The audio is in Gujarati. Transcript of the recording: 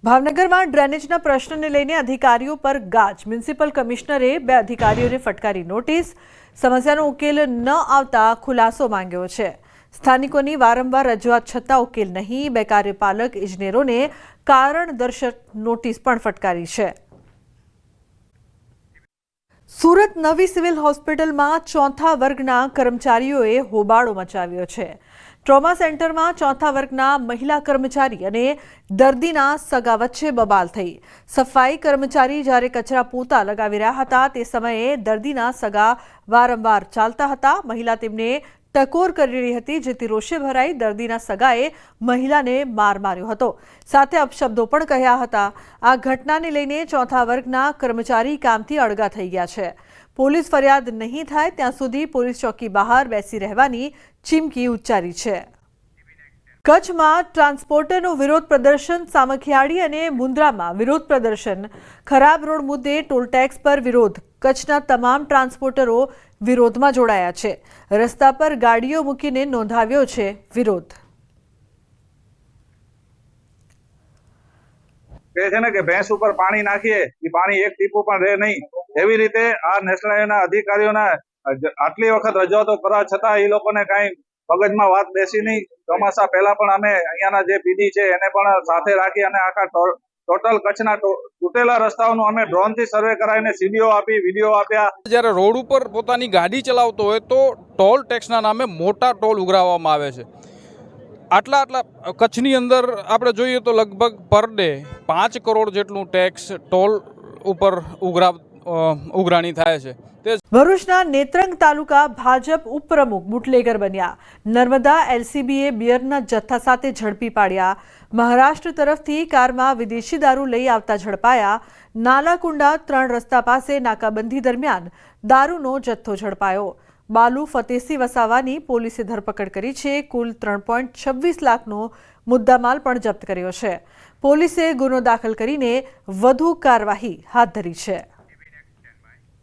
ભાવનગરમાં ડ્રેનેજના પ્રશ્નને લઈને અધિકારીઓ પર ગાજ. મ્યુનિસિપલ કમિશનરે 2 અધિકારીઓને ફટકારી નોટિસ. સમસ્યાનો ઉકેલ ન આવતા ખુલાસો માંગ્યો છે. સ્થાનિકોની વારંવાર રજૂઆત છતાં ઉકેલ નહીં. 2 કાર્યપાલક ઇજનેરોને કારણદર્શક નોટિસ પણ ફટકારી છે. સુરત નવી સિવિલ હોસ્પિટલમાં 4થા વર્ગના કર્મચારીઓએ હોબાળો મચાવ્યો છે. ટ્રોમા સેન્ટરમાં 4થા વર્ગના મહિલા કર્મચારી અને દર્દીના સગા વચ્ચે બબાલ થઈ. સફાઈ કર્મચારી જ્યારે કચરા પોતા લગાવી રહ્યા હતા તે સમયે દર્દીના સગા વારંવાર ચાલતા હતા. મહિલા તેમને ટકોર કરી રહી હતી, જેથી રોષે ભરાઈ દર્દીના સગાએ મહિલાને માર માર્યો હતો. સાથે અપશબ્દો પણ કહ્યા હતા. આ ઘટનાને લઈને 4થા વર્ગના કર્મચારી કામથી અળગા થઈ ગયા છે. પોલીસ ફરિયાદ નહીં થાય ત્યાં સુધી પોલીસ ચોકી બહાર બેસી રહેવાની ચીમકી ઉચ્ચારી છે. કચ્છમાં ટ્રાન્સપોર્ટરનો વિરોધ પ્રદર્શન. સામખિયાળી અને મુન્દ્રામાં વિરોધ પ્રદર્શન. ખરાબ રોડ મુદ્દે ટોલ ટેક્સ પર વિરોધ. કચ્છના તમામ ટ્રાન્સપોર્ટરો વિરોધમાં જોડાયા છે. રસ્તા પર ગાડીઓ મૂકીને નોંધાવ્યો છે વિરોધ. કે છે ને કે ભેંસ ઉપર પાણી નાખીએ એ પાણી એક ટીપું પણ રહે નહીં, એવી રીતે આ નેશનલ હાઈવેના અધિકારીઓના આટલી વખત રજૂઆતો કરવા છતાં એ લોકોને કાંઈ મગજમાં વાત બેસી નહીં. ચોમાસા પહેલા પણ અમે અહીંયાના જે પીડી છે એને પણ સાથે રાખી અને આખા ટોટલ કચ્છના તૂટેલા રસ્તાઓનું અમે ડ્રોનથી સર્વે કરાવીને સીડીઓ આપી, વિડીયો આપ્યા. જ્યારે રોડ ઉપર પોતાની ગાડી ચલાવતો હોય તો ટોલ ટેક્સના નામે મોટા ટોલ ઉઘરાવવામાં આવે છે. આટલા કચ્છની અંદર આપણે જોઈએ તો લગભગ પર ડે 5 કરોડ જેટલું ટેક્સ ટોલ ઉપર ઉઘરાણી થાય છે. ભરૂચના નેત્રંગ તાલુકા ભાજપ ઉપપ્રમુખ બુટલેગર બન્યા. નર્મદા એલસીબીએ બિયરના જથ્થા સાથે ઝડપી પાડ્યા. મહારાષ્ટ્ર તરફથી કારમાં વિદેશી દારૂ લઈ આવતા ઝડપાયા. નાલાકુંડા 3 રસ્તા પાસે નાકાબંધી દરમિયાન દારૂનો જથ્થો ઝડપાયો. બાલુ ફતેસી વસાવાની પોલીસે ધરપકડ કરી છે. કુલ 3.26 લાખનો મુદ્દામાલ પણ જપ્ત કર્યો છે. પોલીસે ગુનો દાખલ કરીને વધુ કાર્યવાહી હાથ ધરી છે.